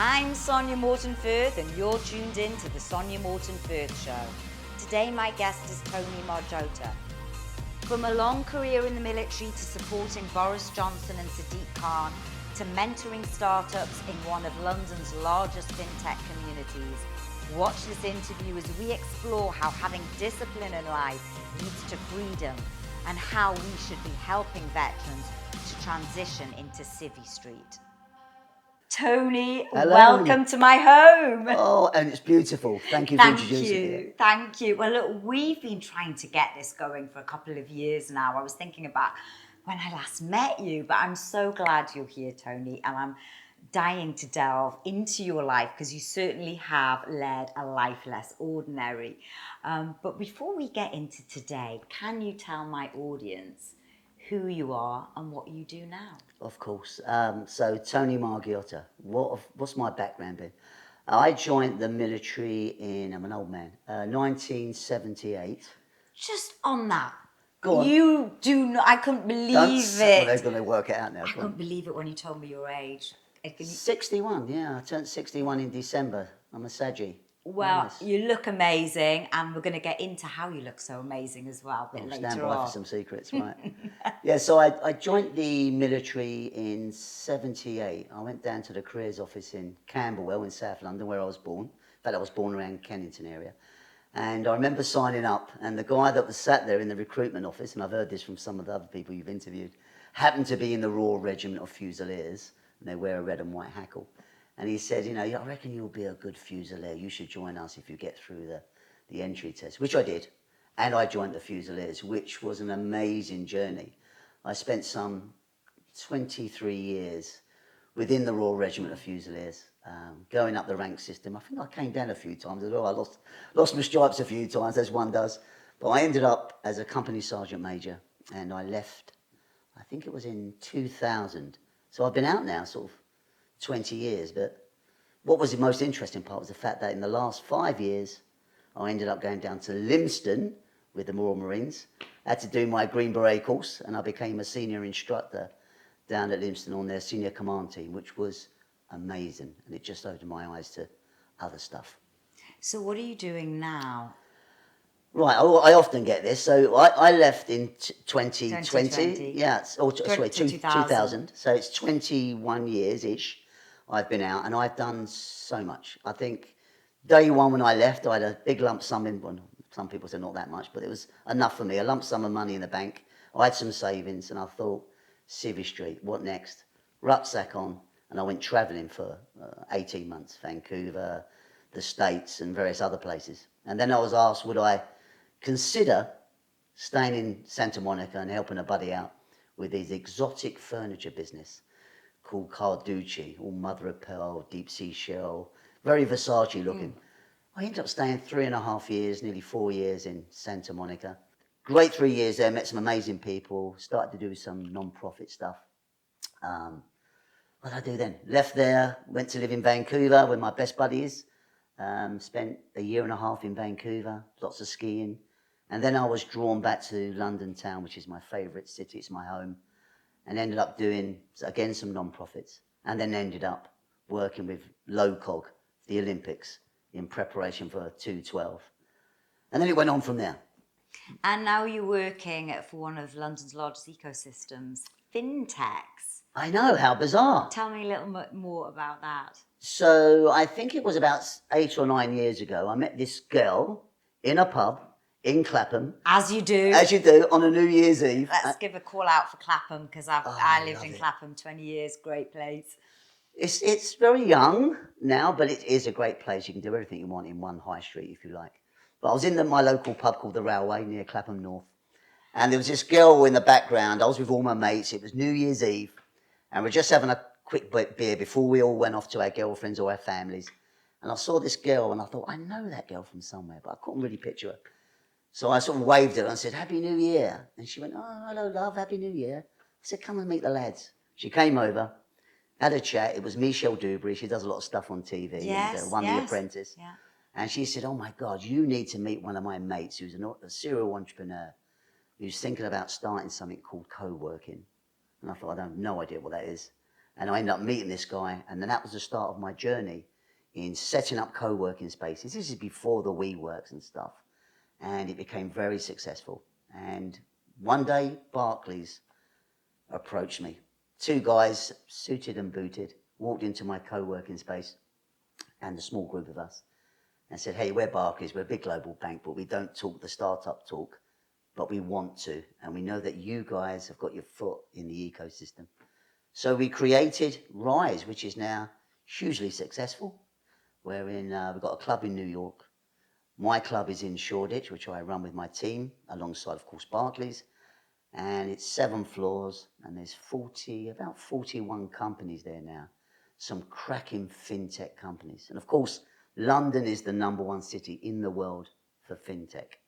I'm Sonya morton-firth and you're tuned in to the Sonya morton-firth Show. Today my guest is Tony Margiotta. From a long career in the military to supporting Boris Johnson and Sadiq to mentoring startups in one of London's largest Fintech communities. Watch this interview as we explore how having discipline in life leads to freedom and how we should be helping veterans to transition into Civvy Street. Tony, hello. Welcome to my home. Oh, and it's beautiful. Thank you for introducing me. Thank you. Well, look, we've been trying to get this going for a couple of years now. I was thinking about when I last met you, but I'm so glad you're here, Tony, and I'm dying to delve into your life because you certainly have led a life less ordinary. But before we get into today, can you tell my audience who you are and what you do now? Of course. So Tony Margiotta. What's my background been? I joined the military I'm an old man, 1978. Just on that. Go on. You do not, I couldn't believe it. Well, they're going to work it out now. I couldn't believe it when you told me your age. 61, yeah. I turned 61 in December. I'm a Sadiq. Well, Nice. You look amazing, and we're going to get into how you look so amazing as well a bit later Stand by on. for some secrets, right? Yeah, so I joined the military in 78. I went down to the careers office in Camberwell in South London, where I was born. In fact, I was born around Kennington area. And I remember signing up, and the guy that was sat there in the recruitment office, and I've heard this from some of the other people you've interviewed, happened to be in the Royal Regiment of Fusiliers, and they wear a red and white hackle. And he said, you know, I reckon you'll be a good Fusilier. You should join us if you get through the entry test, which I did. And I joined the Fusiliers, which was an amazing journey. I spent some 23 years within the Royal Regiment of Fusiliers, going up the rank system. I think I came down a few times as well. I lost my stripes a few times, as one does. But I ended up as a company sergeant major, and I left, I think it was in 2000. So I've been out now sort of 20 years, but what was the most interesting part was the fact that in the last 5 years, I ended up going down to Lympstone with the Royal Marines. I had to do my Green Beret course, and I became a senior instructor down at Lympstone on their senior command team, which was amazing, and it just opened my eyes to other stuff. So what are you doing now? Right, I often get this. So I left in 2020. 2020. Yeah, sorry, 2000. 2000. So it's 21 years-ish I've been out, and I've done so much. I think day one when I left, I had a big lump sum in, well, some people say not that much, but it was enough for me, a lump sum of money in the bank. I had some savings, and I thought, Civvy Street, what next? Rucksack on, and I went travelling for 18 months, Vancouver, the States, and various other places. And then I was asked, would I consider staying in Santa Monica and helping a buddy out with his exotic furniture business called Carducci, all mother of pearl, deep sea shell, very Versace looking. I ended up staying 3.5 years, nearly 4 years in Santa Monica. Great 3 years there, met some amazing people, started to do some non-profit stuff. What did I do then? Left there, went to live in Vancouver where my best buddy is. Spent 1.5 years in Vancouver, lots of skiing. And then I was drawn back to London town, which is my favourite city, it's my home. And ended up doing, again, some non-profits. And then ended up working with LOCOG, the Olympics, in preparation for 212. And then it went on from there. And now you're working for one of London's largest ecosystems, Fintechs. I know, how bizarre. Tell me a little bit more about that. So I think it was about 8 or 9 years ago, I met this girl in a pub in Clapham. As you do. As you do, on a New Year's Eve. Let's give a call out for Clapham, because I lived in it. Clapham 20 years, great place. It's very young now, but it is a great place. You can do everything you want in one high street if you like. But I was in my local pub called the Railway near Clapham North. And there was this girl in the background. I was with all my mates. It was New Year's Eve. And we're just having a quick beer before we all went off to our girlfriends or our families. And I saw this girl and I thought, I know that girl from somewhere, but I couldn't really picture her. So I sort of waved at her and said, Happy New Year. And she went, oh, hello, love, Happy New Year. I said, come and meet the lads. She came over, had a chat. It was Michelle Dubry. She does a lot of stuff on TV. Yes, and won The Apprentice. Yeah. And she said, oh my God, you need to meet one of my mates who's a serial entrepreneur who's thinking about starting something called co-working. And I thought, I have no idea what that is. And I ended up meeting this guy, and then that was the start of my journey in setting up co-working spaces. This is before the WeWorks and stuff. And it became very successful. And one day, Barclays approached me. Two guys, suited and booted, walked into my co-working space and a small group of us and said, hey, we're Barclays, we're a big global bank, but we don't talk the startup talk, but we want to. And we know that you guys have got your foot in the ecosystem. So we created Rise, which is now hugely successful. We've got a club in New York. My club is in Shoreditch, which I run with my team, alongside, of course, Barclays. And it's 7 floors, and there's about 41 companies there now. Some cracking fintech companies. And of course, London is the #1 city in the world for fintech.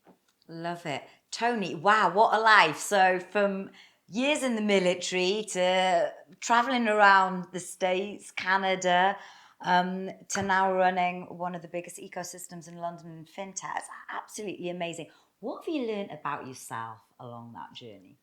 Love it. Tony, wow, what a life. So from years in the military to traveling around the States, Canada, to now running one of the biggest ecosystems in London in fintech. It's absolutely amazing. What have you learned about yourself along that journey?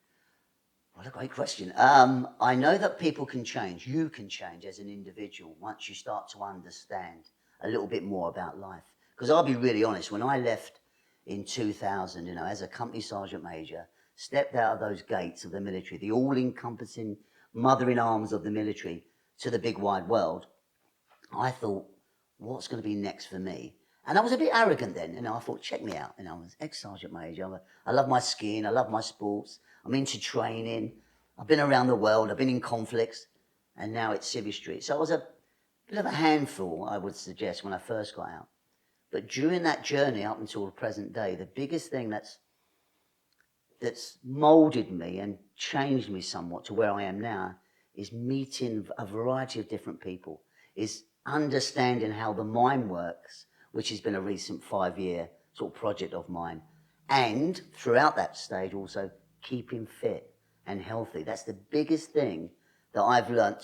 What a great question. I know that people can change. You can change as an individual once you start to understand a little bit more about life. Because I'll be really honest, when I left in 2000, as a company sergeant major, stepped out of those gates of the military, the all-encompassing mother in arms of the military, to the big wide world, I thought, what's going to be next for me? And I was a bit arrogant then. I thought, check me out. I was ex-sergeant major. I love my skiing. I love my sports. I'm into training. I've been around the world. I've been in conflicts. And now it's Civvy Street. So I was a bit of a handful, I would suggest, when I first got out. But during that journey up until the present day, the biggest thing that's molded me and changed me somewhat to where I am now is meeting a variety of different people, is understanding how the mind works, which has been a recent 5-year sort of project of mine. And throughout that stage also keeping fit and healthy. That's the biggest thing that I've learned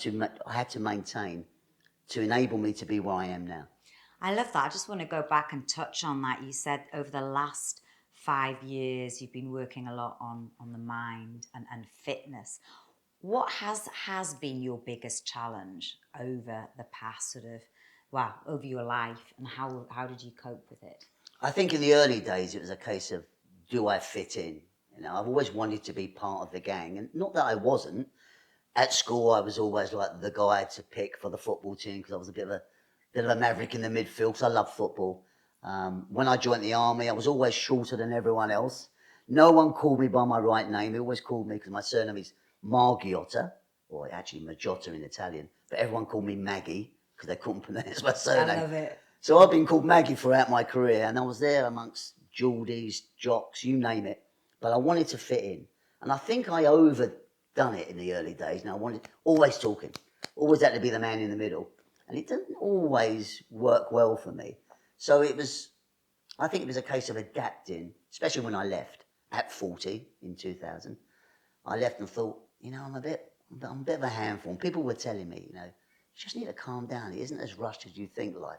I had to maintain to enable me to be where I am now. I love that. I just want to go back and touch on that. You said over the last 5 years, you've been working a lot on the mind and fitness. What has been your biggest challenge over the past over your life, and how did you cope with it? I think in the early days, it was a case of, do I fit in? I've always wanted to be part of the gang, and not that I wasn't. At school, I was always like the guy to pick for the football team because I was a bit of a maverick in the midfield because I love football. When I joined the army, I was always shorter than everyone else. No one called me by my right name. They always called me, because my surname is Margiotta, or actually Margiotta in Italian, but everyone called me Maggie because they couldn't pronounce my surname. I love it. So I've been called Maggie throughout my career, and I was there amongst Geordies, jocks, you name it. But I wanted to fit in. And I think I overdone it in the early days. I wanted, always talking, always had to be the man in the middle. And it didn't always work well for me. So I think it was a case of adapting, especially when I left at 40 in 2000. I left and thought, I'm a bit of a handful. And people were telling me, you just need to calm down. It isn't as rushed as you think, life.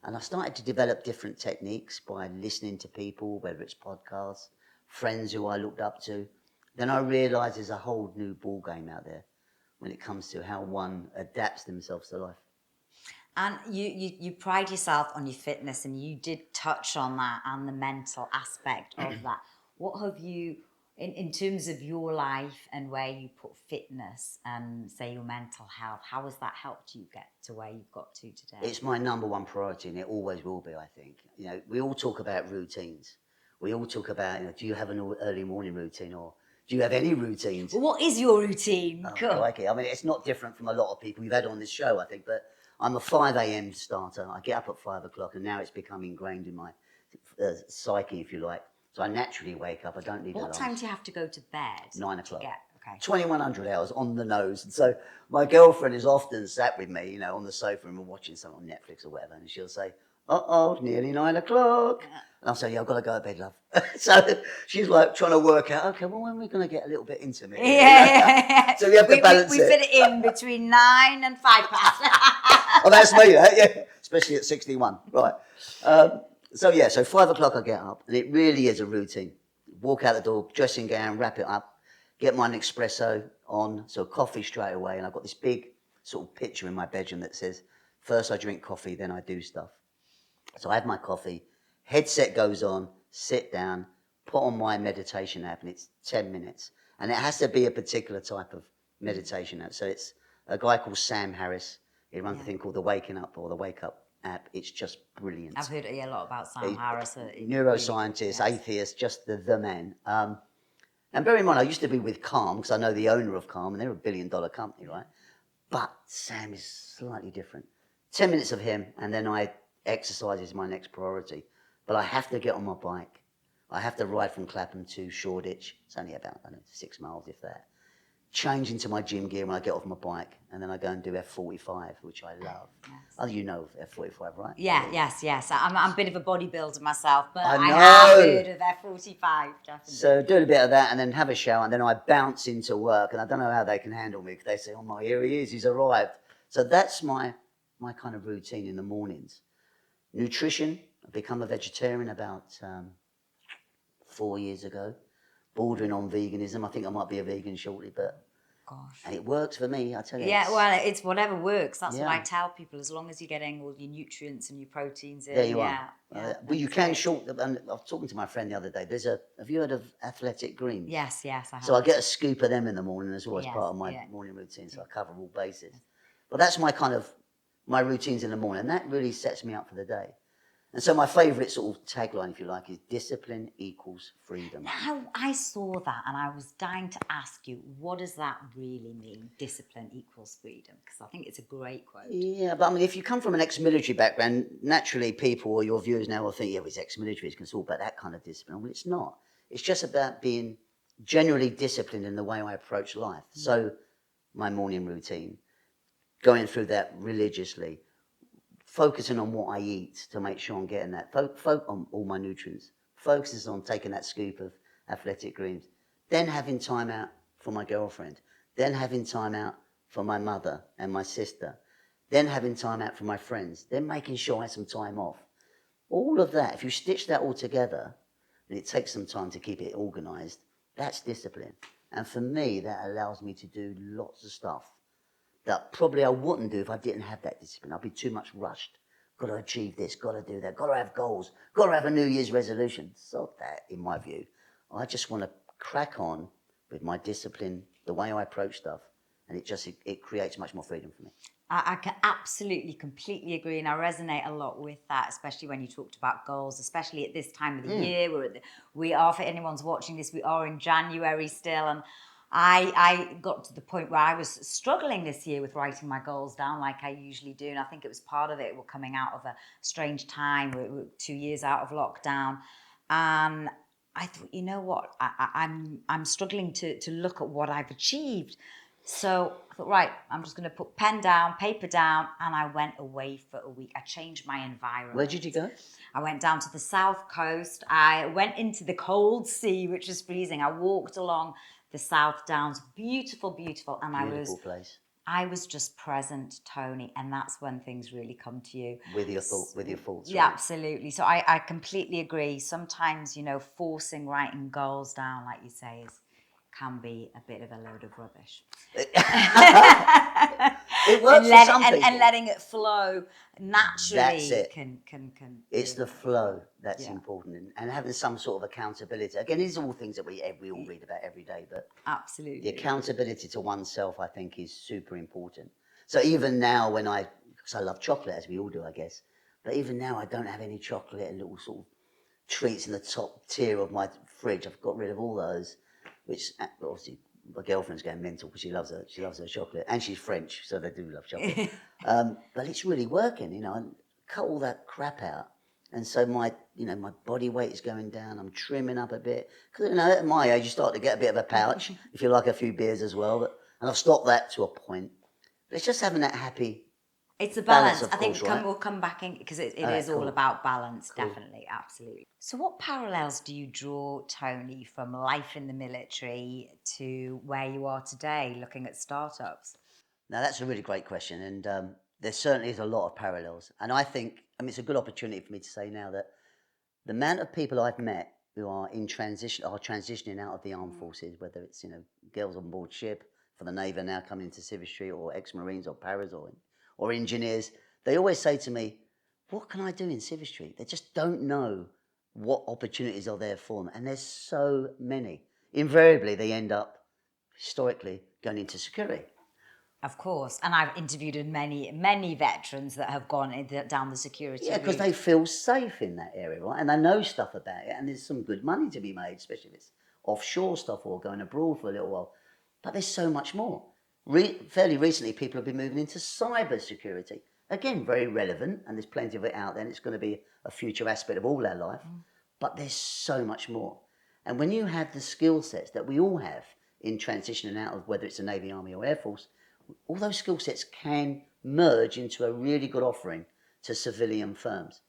And I started to develop different techniques by listening to people, whether it's podcasts, friends who I looked up to. Then I realised there's a whole new ball game out there when it comes to how one adapts themselves to life. And you pride yourself on your fitness, and you did touch on that and the mental aspect of that. What have you, in terms of your life and where you put fitness and, say, your mental health, how has that helped you get to where you've got to today? It's my #1 priority, and it always will be, I think. We all talk about routines. We all talk about, do you have an early morning routine, or do you have any routines? Well, what is your routine? Oh, I like it. I mean, it's not different from a lot of people you've had on this show, I think, but I'm a 5 a.m. starter. I get up at 5 o'clock, and now it's become ingrained in my psyche, if you like. So I naturally wake up. I don't need alarms. What time do you have to go to bed? 9 o'clock. Okay. 2,100 hours on the nose. And so my girlfriend is often sat with me, on the sofa, and we're watching something on Netflix or whatever, and she'll say, it's nearly 9 o'clock. And I'll say, yeah, I've got to go to bed, love. So she's like trying to work out, okay, well, when are we going to get a little bit intimate? Yeah. So we have to balance we fit it in between 9 and 5 past. Oh, that's me, yeah. Especially at 61, right. So 5 o'clock I get up, and it really is a routine. Walk out the door, dressing gown, wrap it up, get my Nespresso on, so coffee straight away, and I've got this big sort of picture in my bedroom that says, first I drink coffee, then I do stuff. So I have my coffee, headset goes on, sit down, put on my meditation app, and it's 10 minutes. And it has to be a particular type of meditation app. So it's a guy called Sam Harris. He runs a thing called the Waking Up or the Wake Up app. It's just brilliant. I've heard a lot about Sam Harris. Neuroscientist, Really, atheist, just the man. And bear in mind, I used to be with Calm, because I know the owner of Calm, and they're a $1 billion company, right? But Sam is slightly different. 10 minutes of him, and then exercise is my next priority. But I have to get on my bike. I have to ride from Clapham to Shoreditch. It's only about, 6 miles, if that. Change into my gym gear when I get off my bike, and then I go and do F45, which I love. Yes. Oh, you know F45, right? Yeah, yes. I'm a bit of a bodybuilder myself, but I have heard of F45, definitely. So do a bit of that, and then have a shower, and then I bounce into work, and I don't know how they can handle me, because they say, oh my, here he is, he's arrived. So that's my kind of routine in the mornings. Nutrition, I've become a vegetarian about 4 years ago, bordering on veganism. I think I might be a vegan shortly, but and it works for me, I tell you. Yeah, well, it's whatever works. That's what I tell people. As long as you're getting all your nutrients and your proteins in. There you are. Well, you can and I was talking to my friend the other day. Have you heard of Athletic Greens? Yes, I have. So I get a scoop of them in the morning as well as part of my morning routine, so I cover all bases. But that's my routines in the morning, and that really sets me up for the day. And so my favourite sort of tagline, if you like, is discipline equals freedom. Now, I saw that and I was dying to ask you, what does that really mean, discipline equals freedom? Because I think it's a great quote. Yeah, but I mean, if you come from an ex-military background, naturally people or your viewers now will think, yeah, well, he's ex-military, it's all about that kind of discipline. Well, it's not. It's just about being generally disciplined in the way I approach life. So my morning routine, going through that religiously, focusing on what I eat to make sure I'm getting that, on all my nutrients, focuses on taking that scoop of Athletic Greens, then having time out for my girlfriend, then having time out for my mother and my sister, then having time out for my friends, then making sure I have some time off. All of that, if you stitch that all together, and it takes some time to keep it organised, that's discipline. And for me, that allows me to do lots of stuff that probably I wouldn't do if I didn't have that discipline. I'd be too much rushed. Got to achieve this, got to do that, got to have goals, got to have a New Year's resolution. So that, in my view, I just want to crack on with my discipline, the way I approach stuff, and it creates much more freedom for me. I can absolutely, completely agree, and I resonate a lot with that, especially when you talked about goals, especially at this time of the year. We are, for anyone's watching this, we are in January still, and I got to the point where I was struggling this year with writing my goals down like I usually do. And I think it was part of it. We're coming out of a strange time. We're 2 years out of lockdown. And I thought, you know what? I'm struggling to look at what I've achieved. So I thought, right, I'm just going to put pen down, paper down. And I went away for a week. I changed my environment. Where did you go? I went down to the south coast. I went into the cold sea, which was freezing. I walked along the South Downs, beautiful, and I was just present, Tony, and that's when things really come to you. With your thoughts. Yeah, right? Absolutely. So I completely agree. Sometimes, forcing writing goals down, like you say, can be a bit of a load of rubbish. It works for some people. And letting it flow naturally. That's it. Can it's the flow that's important, and having some sort of accountability. Again, these are all things that we all read about every day, but absolutely the accountability to oneself, I think, is super important. So even now, because I love chocolate, as we all do, I guess, but even now I don't have any chocolate and little sort of treats in the top tier of my fridge. I've got rid of all those, which obviously my girlfriend's going mental because she loves her chocolate, and she's French, so they do love chocolate. But it's really working, I cut all that crap out, and so my body weight is going down. I'm trimming up a bit because at my age you start to get a bit of a pouch if you like a few beers as well. And I've stopped that to a point. But it's just having that happy. It's a balance. I think right? we'll come back in because it is all about balance, definitely, absolutely. So what parallels do you draw, Tony, from life in the military to where you are today, looking at startups? Now, that's a really great question, and there certainly is a lot of parallels. And I think, it's a good opportunity for me to say now that the amount of people I've met who are transitioning out of the armed forces, whether it's, girls on board ship, for the Navy now coming into Civvy Street, or ex-Marines or paras or engineers, they always say to me, what can I do in Civvy Street? They just don't know what opportunities are there for them. And there's so many. Invariably, they end up, historically, going into security. Of course. And I've interviewed many veterans that have gone down the security Yeah, because route. they feel safe in that area, right? And they know stuff about it. And there's some good money to be made, especially if it's offshore stuff or going abroad for a little while. But there's so much more. Fairly recently, people have been moving into cyber security. Again, very relevant, and there's plenty of it out there, and it's going to be a future aspect of all our life. But there's so much more. And when you have the skill sets that we all have in transitioning out of whether it's the Navy, Army or Air Force, all those skill sets can merge into a really good offering to civilian firms.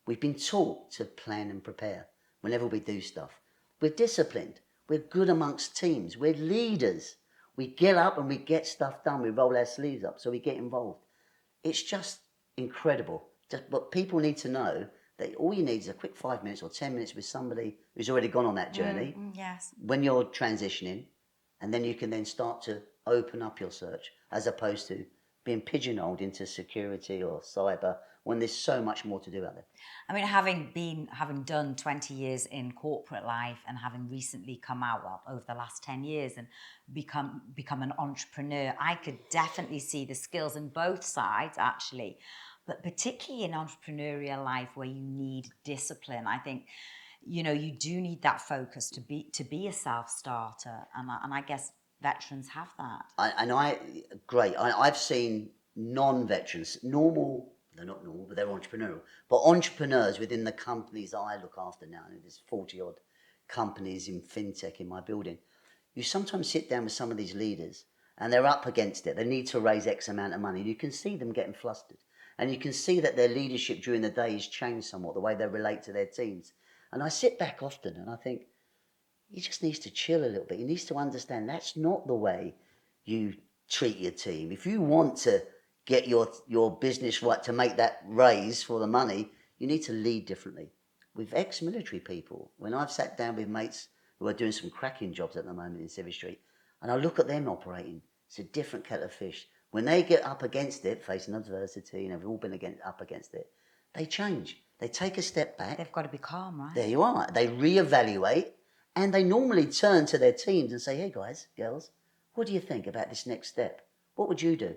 We've been taught to plan and prepare whenever we do stuff. We're disciplined. We're good amongst teams. We're leaders. We get up and we get stuff done. We roll our sleeves up, so we get involved. It's just incredible. But people need to know that all you need is a quick 5 minutes or 10 minutes with somebody who's already gone on that journey Yes. when you're transitioning, and then you can then start to open up your search as opposed to being pigeonholed into security or cyber when there's so much more to do out there. I mean, having done 20 years in corporate life and having recently come out, well, over the last 10 years and become an entrepreneur, I could definitely see the skills in both sides, actually. But particularly in entrepreneurial life where you need discipline, I think, you know, you do need that focus to be a self-starter. And I guess veterans have that. I've seen non-veterans, they're not normal, but they're entrepreneurial, but entrepreneurs within the companies that I look after now, and there's 40 odd companies in Fintech in my building. You sometimes sit down with some of these leaders and they're up against it. They need to raise X amount of money. You can see them getting flustered, and you can see that their leadership during the day has changed somewhat, the way they relate to their teams. And I sit back often and I think, he just needs to chill a little bit. He needs to understand that's not the way you treat your team. If you want to get your business right to make that raise for the money, you need to lead differently. With ex-military people, when I've sat down with mates who are doing some cracking jobs at the moment in Civvy Street, and I look at them operating, it's a different kettle of fish. When they get up against it, facing adversity, and they've all been up against it, they change. They take a step back. They've got to be calm, right? There you are. They reevaluate. And they normally turn to their teams and say, hey guys, girls, what do you think about this next step? What would you do?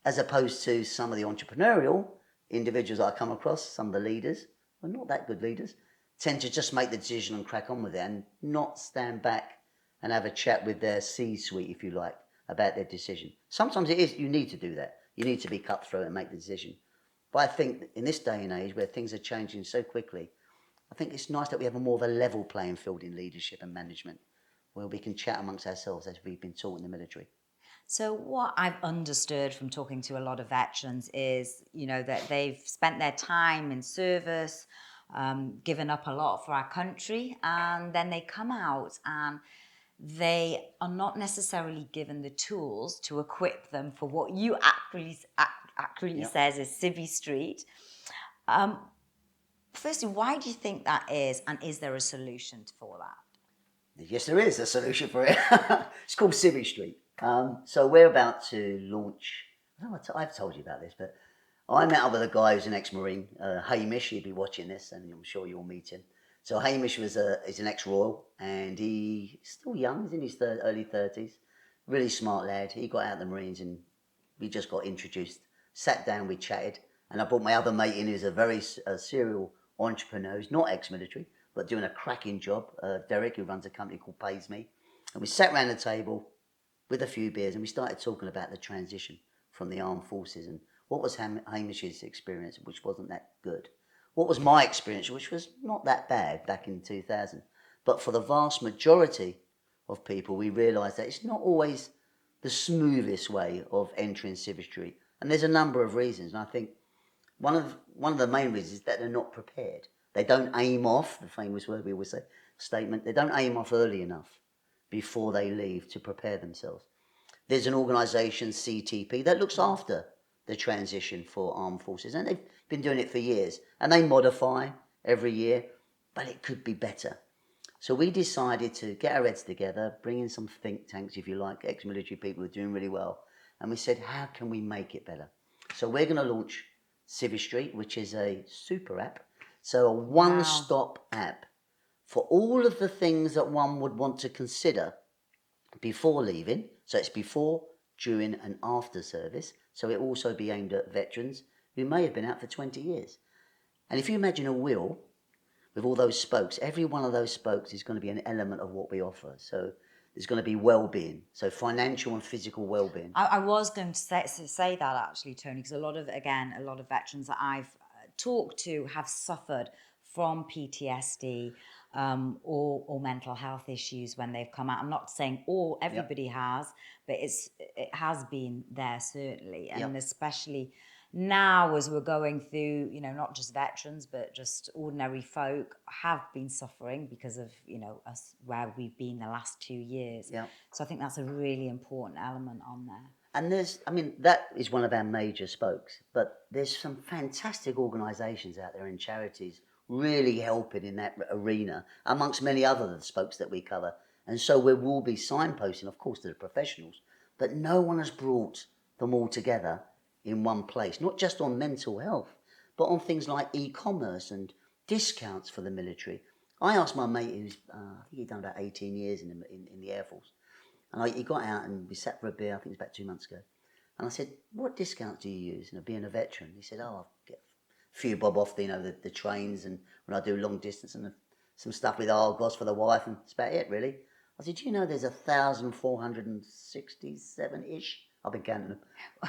As opposed to some of the entrepreneurial individuals I come across, some of the leaders, well, not that good leaders, tend to just make the decision and crack on with it and not stand back and have a chat with their C-suite, if you like, about their decision. Sometimes it is, you need to do that. You need to be cutthroat and make the decision. But I think in this day and age where things are changing so quickly, I think it's nice that we have a more of a level playing field in leadership and management, where we can chat amongst ourselves as we've been taught in the military. So what I've understood from talking to a lot of veterans is, you know, that they've spent their time in service, given up a lot for our country, and then they come out and they are not necessarily given the tools to equip them for what you accurately says is Civvy Street. Firstly, why do you think that is, and is there a solution for that? Yes, there is a solution for it. It's called Civvy Street. So we're about to launch, I don't know, I've told you about this, but I met up with a guy who's an ex-Marine, Hamish. He'll be watching this, and I'm sure you'll meet him. So Hamish is an ex-Royal, and he's still young. He's in his early 30s. Really smart lad. He got out of the Marines, and we just got introduced. Sat down, we chatted, and I brought my other mate in who's a very serial entrepreneur. He's not ex-military, but doing a cracking job. Derek, who runs a company called Pays Me. And we sat around the table with a few beers, and we started talking about the transition from the armed forces and what was Hamish's experience, which wasn't that good. What was my experience, which was not that bad back in 2000. But for the vast majority of people, we realised that it's not always the smoothest way of entering Civvy Street. And there's a number of reasons. And I think one of the main reasons is that they're not prepared. They don't aim off, the famous word we always say, statement, they don't aim off early enough before they leave to prepare themselves. There's an organisation, CTP, that looks after the transition for armed forces, and they've been doing it for years, and they modify every year, but it could be better. So we decided to get our heads together, bring in some think tanks, if you like, ex-military people who are doing really well. And we said, how can we make it better? So we're going to launch Civvy Street, which is a super app. So a one-stop app for all of the things that one would want to consider before leaving. So it's before, during and after service. So it will also be aimed at veterans who may have been out for 20 years. And if you imagine a wheel with all those spokes, every one of those spokes is going to be an element of what we offer. So there's going to be well-being, so financial and physical well-being. I was going to say that actually, Tony, because a lot of veterans that I've talked to have suffered from PTSD or mental health issues when they've come out. I'm not saying everybody has, but it has been there certainly, and especially now as we're going through, not just veterans, but just ordinary folk have been suffering because of, us, where we've been the last 2 years. Yeah. So I think that's a really important element on there. And that is one of our major spokes, but there's some fantastic organisations out there and charities really helping in that arena, amongst many other spokes that we cover. And so we will be signposting, of course, to the professionals, but no one has brought them all together in one place, not just on mental health, but on things like e-commerce and discounts for the military. I asked my mate, who's I think he'd done about 18 years in the Air Force, and he got out and we sat for a beer, I think it was about 2 months ago, and I said, what discounts do you use, being a veteran? He said, I get a few bob off the trains, and when I do long distance, and some stuff with Argos for the wife, and that's about it really. I said, do you know there's 1,467-ish, I've been counting them,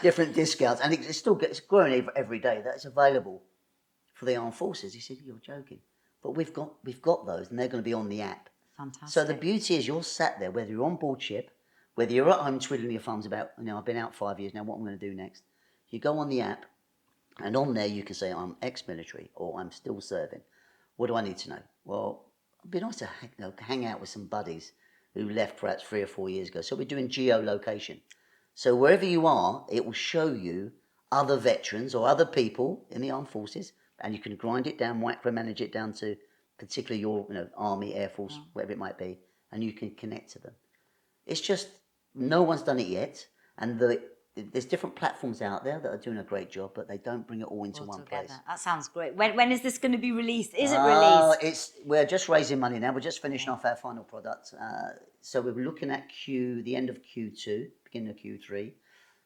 different discounts, and it's still growing every day. That's available for the armed forces. He said, you're joking. But we've got those, and they're going to be on the app. Fantastic. So the beauty is you're sat there, whether you're on board ship, whether you're at home twiddling your thumbs about, I've been out 5 years now, what I'm going to do next. You go on the app, and on there you can say, I'm ex-military, or I'm still serving. What do I need to know? Well, it'd be nice to hang out with some buddies who left perhaps 3 or 4 years ago. So we're doing geolocation. So wherever you are, it will show you other veterans or other people in the armed forces, and you can grind it down, micromanage it down to particularly your Army, Air Force, whatever it might be, and you can connect to them. It's just, no one's done it yet, and there's different platforms out there that are doing a great job, but they don't bring it all into one place. That sounds great. When is this going to be released? Is it released? We're just raising money now. We're just finishing off our final product. So we're looking at the end of Q2, beginning of Q3.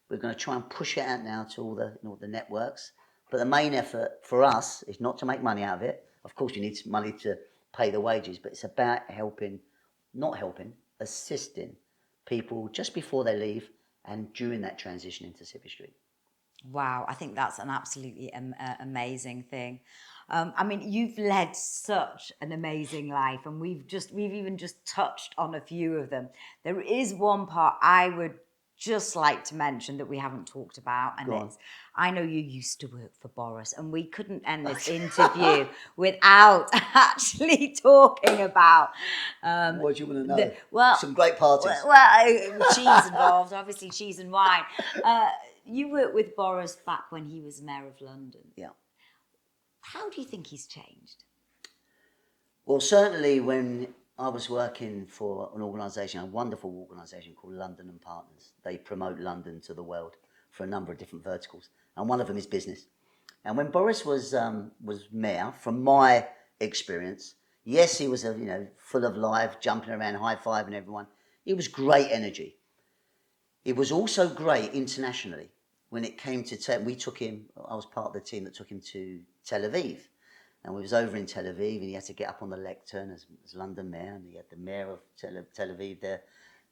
We're going to try and push it out now to all the networks. But the main effort for us is not to make money out of it. Of course, you need money to pay the wages, but it's about assisting people just before they leave and during that transition into Civvy Street. Wow, I think that's an absolutely amazing thing. You've led such an amazing life, and we've even just touched on a few of them. There is one part I would just like to mention that we haven't talked about, and I know you used to work for Boris, and we couldn't end this interview without actually talking about. What do you want to know? Some great parties. Cheese involved, obviously cheese and wine. You worked with Boris back when he was Mayor of London. Yeah. How do you think he's changed? Well, certainly when I was working for a wonderful organisation called London and Partners. They promote London to the world for a number of different verticals, and one of them is business. And when Boris was mayor, from my experience, yes, he was full of life, jumping around, high-fiving everyone. It was great energy. It was also great internationally. When it came to I was part of the team that took him to Tel Aviv. And we was over in Tel Aviv, and he had to get up on the lectern as London mayor, and he had the mayor of Tel Aviv there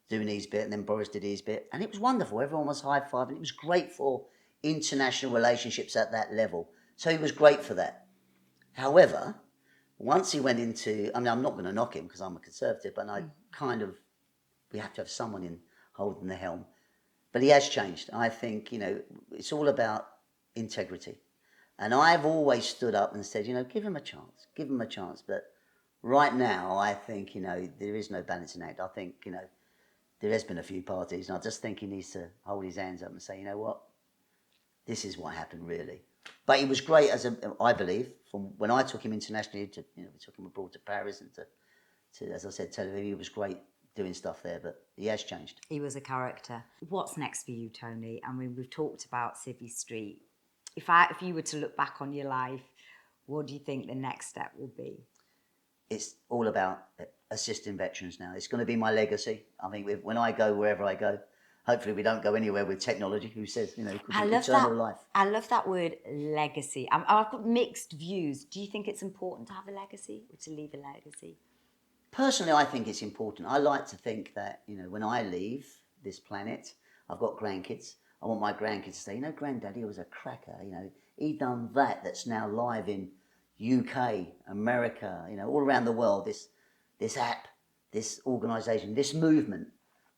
doing his bit, and then Boris did his bit. And it was wonderful. Everyone was high-fiving. It was great for international relationships at that level. So he was great for that. However, once he went into, I'm not going to knock him because I'm a Conservative, but we have to have someone holding the helm. But he has changed. I think, it's all about integrity. And I've always stood up and said, give him a chance. But right now, I think, there is no balancing act. I think, there has been a few parties, and I just think he needs to hold his hands up and say, you know what, this is what happened really. But he was great I believe, from when I took him internationally we took him abroad to Paris and as I said, television. He was great doing stuff there, but he has changed. He was a character. What's next for you, Tony? I mean, we've talked about Civvy Street. If you were to look back on your life, what do you think the next step will be? It's all about assisting veterans now. It's going to be my legacy. I think when I go wherever I go, hopefully we don't go anywhere with technology. Who says, you know, it could be eternal life. I love that word, legacy. I've got mixed views. Do you think it's important to have a legacy or to leave a legacy? Personally, I think it's important. I like to think that, you know, when I leave this planet, I've got grandkids. I want my grandkids to say, you know, Granddaddy was a cracker. You know, he done that's now live in UK, America, you know, all around the world. This app, this organisation, this movement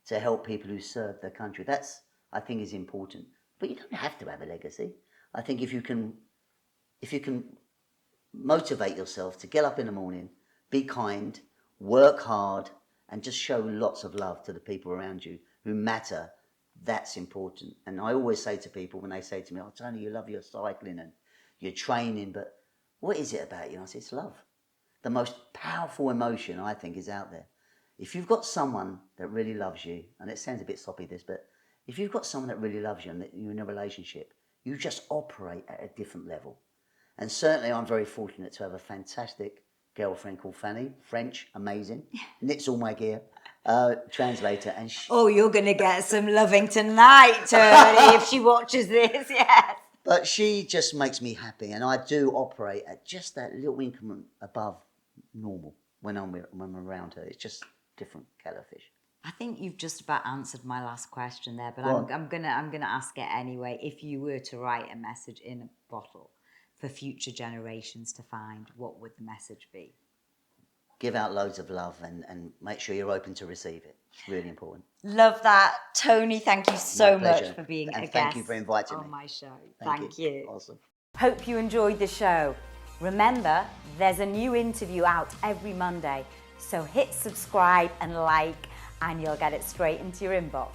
to help people who serve their country. That's, I think, is important. But you don't have to have a legacy. I think if you can motivate yourself to get up in the morning, be kind, work hard, and just show lots of love to the people around you who matter, that's important. And I always say to people when they say to me, oh, Tony, you love your cycling and your training, but what is it about you? And I say, it's love. The most powerful emotion, I think, is out there. If you've got someone that really loves you, and it sounds a bit soppy this, but if you've got someone that really loves you and that you're in a relationship, you just operate at a different level. And certainly I'm very fortunate to have a fantastic girlfriend called Fanny, French, amazing, knits all my gear, translator. And you're going to get some loving tonight, Tony, if she watches this, yes. But she just makes me happy, and I do operate at just that little increment above normal when I'm around her. It's just different kettle of fish. I think you've just about answered my last question there, but I'm gonna ask it anyway. If you were to write a message in a bottle for future generations to find, what would the message be? Give out loads of love and make sure you're open to receive it. It's really important. Love that. Tony, thank you so much for being a guest. Thank you for inviting me on my show. Thank you. Awesome. Hope you enjoyed the show. Remember, there's a new interview out every Monday, so hit subscribe and like, and you'll get it straight into your inbox.